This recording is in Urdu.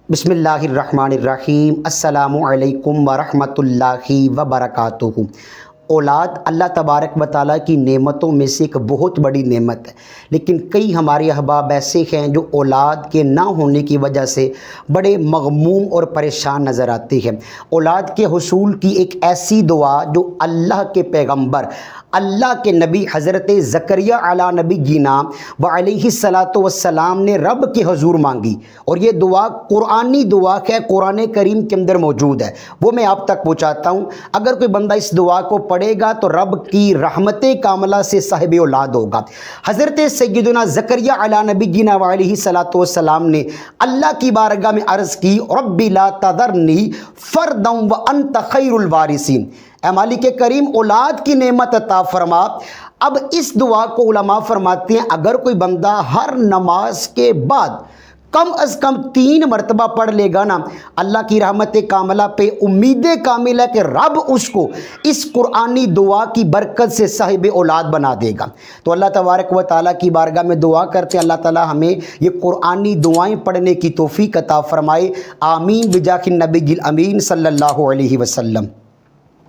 بسم اللہ الرحمن الرحیم السلام علیکم ورحمۃ اللہ وبرکاتہ۔ اولاد اللہ تبارک و تعالیٰ کی نعمتوں میں سے ایک بہت بڑی نعمت ہے، لیکن کئی ہمارے احباب ایسے ہیں جو اولاد کے نہ ہونے کی وجہ سے بڑے مغموم اور پریشان نظر آتے ہیں۔ اولاد کے حصول کی ایک ایسی دعا جو اللہ کے پیغمبر اللہ کے نبی حضرت زکریا علیہ نبی جینا و علیہ السلام نے رب کے حضور مانگی، اور یہ دعا قرآنی دعا ہے، قرآن کریم کے اندر موجود ہے، وہ میں آپ تک پہنچاتا ہوں۔ اگر کوئی بندہ اس دعا کو پڑھے گا تو رب کی رحمت کاملہ سے صاحب اولاد ہوگا۔ حضرت سیدنا زکریا علیہ نبی جینا و علیہ السلام نے اللہ کی بارگاہ میں عرض کی، رب لا تذرنی فردا وانت خیر الوارثین، اے مالک کریم اولاد کی نعمت عطا فرما۔ اب اس دعا کو علماء فرماتے ہیں اگر کوئی بندہ ہر نماز کے بعد کم از کم 3 مرتبہ پڑھ لے گا نا، اللہ کی رحمت کاملہ پہ امید کامل ہے کہ رب اس کو اس قرآنی دعا کی برکت سے صاحب اولاد بنا دے گا۔ تو اللہ تبارک و تعالیٰ کی بارگاہ میں دعا کرتے ہیں اللہ تعالیٰ ہمیں یہ قرآنی دعائیں پڑھنے کی توفیق عطا فرمائے، آمین بجاہ النبی الامین صلی اللہ علیہ وسلم۔